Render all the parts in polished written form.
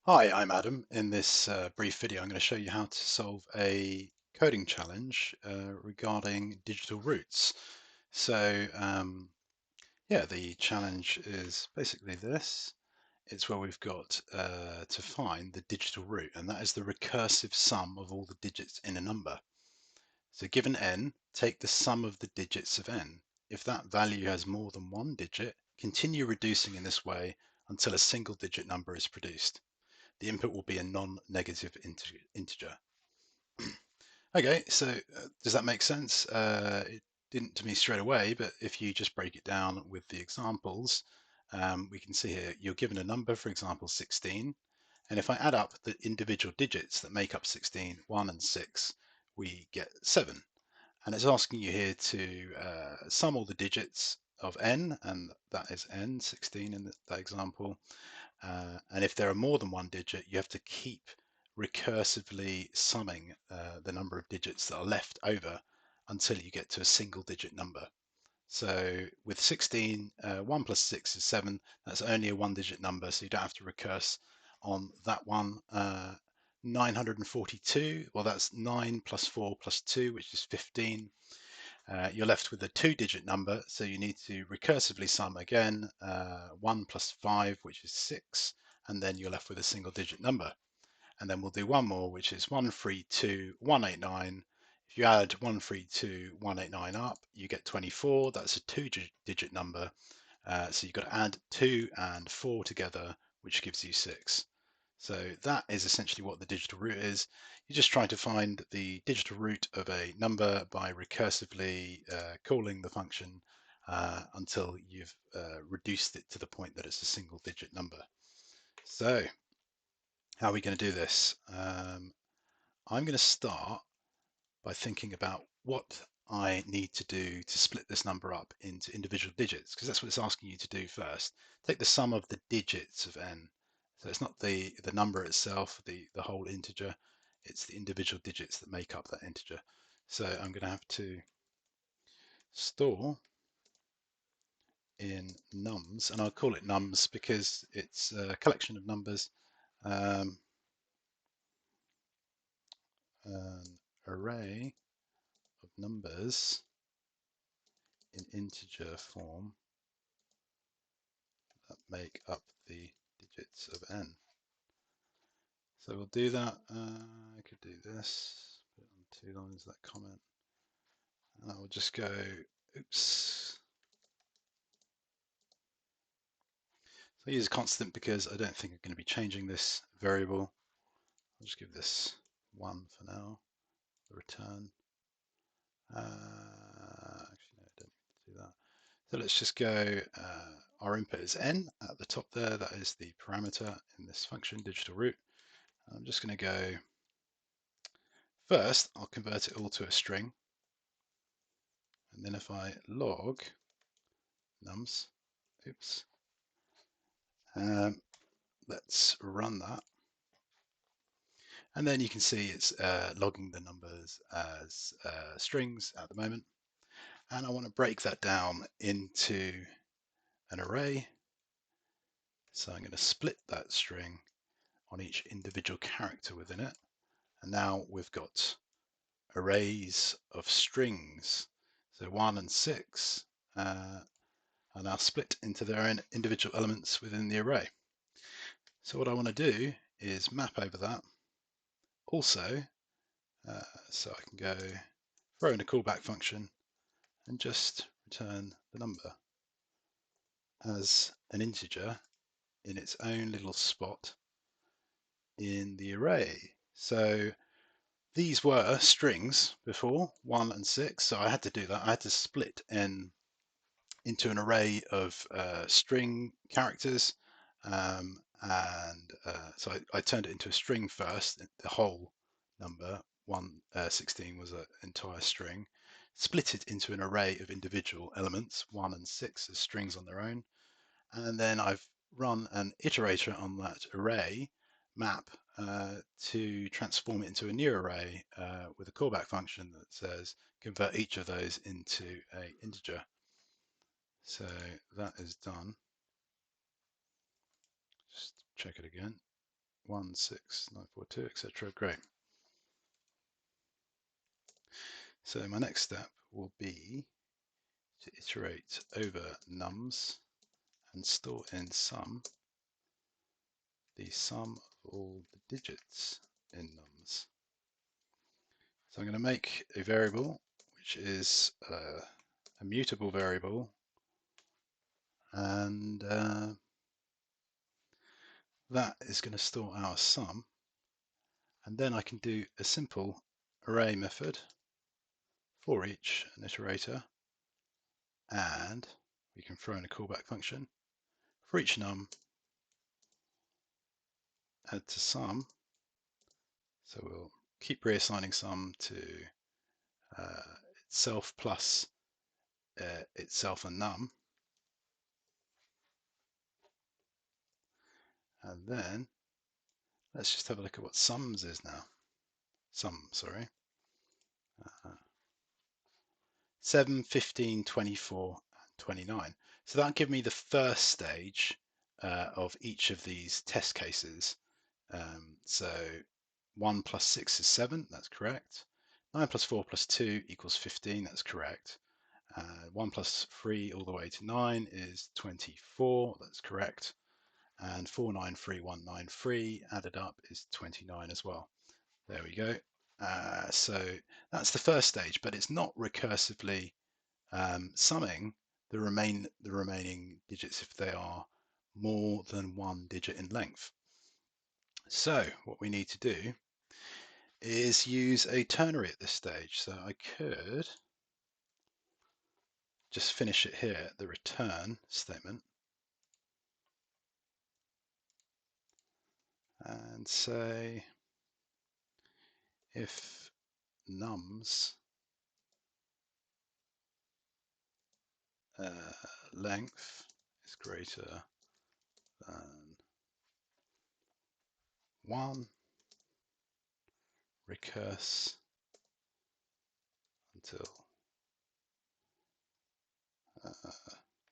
Hi, I'm Adam. In this brief video, I'm going to show you how to solve a coding challenge regarding digital roots. Yeah, the challenge is basically this. It's where we've got to find the digital root, and that is the recursive sum of all the digits in a number. So given n, take the sum of the digits of n. If that value has more than one digit, continue reducing in this way until a single digit number is produced. The input will be a non-negative integer. Okay, so does that make sense? It didn't to me straight away, but if you just break it down with the examples, we can see here you're given a number, for example, 16. And if I add up the individual digits that make up 16, 1 and 6, we get 7. And it's asking you here to sum all the digits of n, and that is n, 16 in that example. And if there are more than one digit, you have to keep recursively summing the number of digits that are left over until you get to a single digit number. So with 16, 1 plus 6 is 7. That's only a one digit number, so you don't have to recurse on that one. 942, well, that's 9 plus 4 plus 2, which is 15. You're left with a two-digit number, so you need to recursively sum again, 1 plus 5, which is 6, and then you're left with a single-digit number. And then we'll do one more, which is 132, 189. If you add 132, 189 up, you get 24. That's a two-digit number, so you've got to add 2 and 4 together, which gives you 6. So that is essentially what the digital root is. You're just trying to find the digital root of a number by recursively calling the function until you've reduced it to the point that it's a single digit number. So how are we going to do this? I'm going to start by thinking about what I need to do to split this number up into individual digits, because that's what it's asking you to do first. Take the sum of the digits of n. So it's not the number itself, the whole integer, it's the individual digits that make up that integer. So I'm going to have to store in nums, and I'll call it nums because it's a collection of numbers, an array of numbers in integer form that make up the digits of n. So we'll do that. I could do this, put it on 2 lines, that comment. And I'll just go, oops. So I use a constant because I don't think I'm going to be changing this variable. I'll just give this 1 for now, the return. Actually, no, I don't need to do that. So let's just go, our input is n at the top there. That is the parameter in this function, digital root. I'm just going to go, first, I'll convert it all to a string. And then if I log nums, oops, let's run that. And then you can see it's logging the numbers as strings at the moment. And I want to break that down into an array. So I'm going to split that string on each individual character within it. And now we've got arrays of strings. So 1 and 6 are now split into their own individual elements within the array. So what I want to do is map over that. Also, so I can go throw in a callback function and just return the number as an integer in its own little spot in the array. So these were strings before, 1 and 6, so I had to do that. I had to split n into an array of string characters, so I turned it into a string first, the whole number, 16 was an entire string, split it into an array of individual elements, 1 and 6 as strings on their own, and then I've run an iterator on that array map to transform it into a new array with a callback function that says convert each of those into an integer. So that is done. Just check it again. 16942, etc. Great. So my next step will be to iterate over nums and store in sum the sum of all the digits in nums. So I'm going to make a variable which is a mutable variable, and that is going to store our sum, and then I can do a simple array method for each an iterator, and we can throw in a callback function for each num, add to sum. So we'll keep reassigning sum to itself plus itself and num, and then let's just have a look at what sums is now. Sum, sorry. 7, 15, 24, and 29. So that'll give me the first stage of each of these test cases. So 1 plus 6 is 7, that's correct. 9 plus 4 plus 2 equals 15, that's correct. 1 plus 3 all the way to 9 is 24, that's correct. And 493193 added up is 29 as well. There we go. So that's the first stage, but it's not recursively summing the remaining digits if they are more than one digit in length. So what we need to do is use a ternary at this stage. So I could just finish it here, the return statement, and say if nums length is greater than 1, recurse until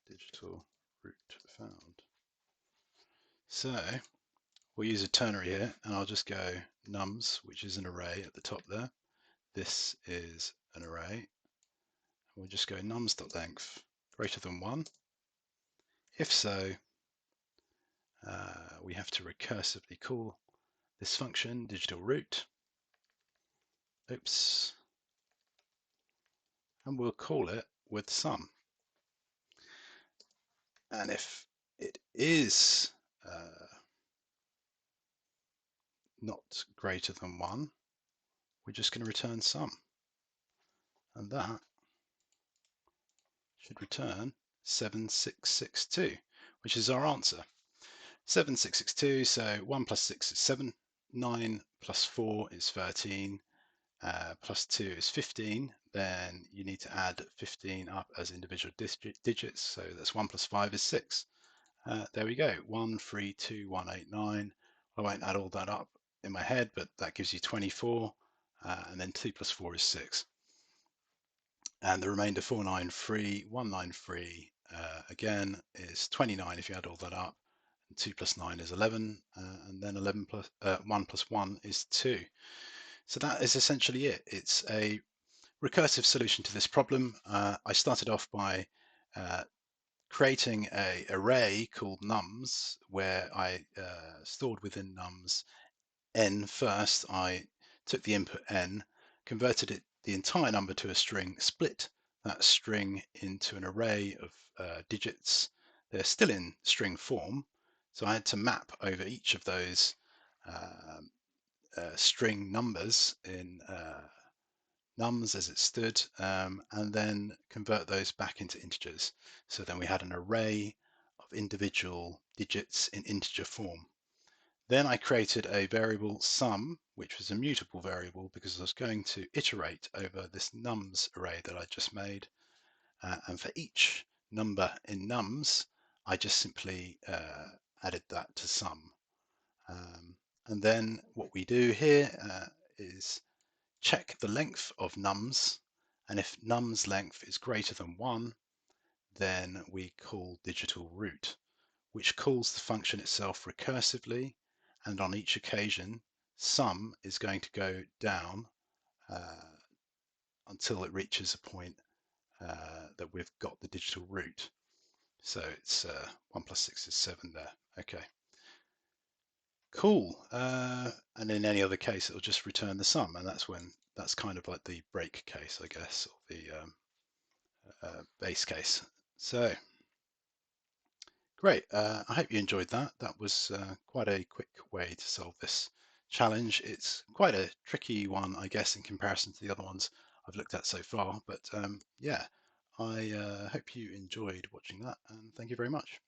digital root found. So we'll use a ternary here, and I'll just go nums, which is an array at the top there. This is an array. We'll just go nums.length greater than 1. If so, we have to recursively call this function, digital root. Oops. And we'll call it with sum. And if it is not greater than 1, we're just going to return sum. And that should return 7662, which is our answer. 7662, so 1 plus 6 is 7, 9 plus 4 is 13, plus 2 is 15. Then you need to add 15 up as individual digits, so that's 1 plus 5 is 6. There we go, 132189. I won't add all that up in my head, but that gives you 24, and then 2 plus 4 is 6. And the remainder 493193 again is 29 if you add all that up. 2 plus 9 is 11, and then 1 plus 1 is 2. So that is essentially it. It's a recursive solution to this problem. I started off by creating an array called nums, where I stored within nums n first. I took the input n, converted the entire number to a string, split that string into an array of digits. They're still in string form, so I had to map over each of those string numbers in nums as it stood, and then convert those back into integers. So then we had an array of individual digits in integer form. Then I created a variable sum, which was a mutable variable because I was going to iterate over this nums array that I just made. And for each number in nums, I just simply added that to sum. And then what we do here is check the length of nums, and if nums length is greater than 1, then we call digital root, which calls the function itself recursively and on each occasion, sum is going to go down until it reaches a point that we've got the digital root. So it's 1 plus 6 is 7 there. Okay, cool. And in any other case, it'll just return the sum, and that's kind of like the break case, I guess, or the base case. So great. I hope you enjoyed that. That was quite a quick way to solve this challenge. It's quite a tricky one, I guess, in comparison to the other ones I've looked at so far. But yeah, I hope you enjoyed watching that, and thank you very much.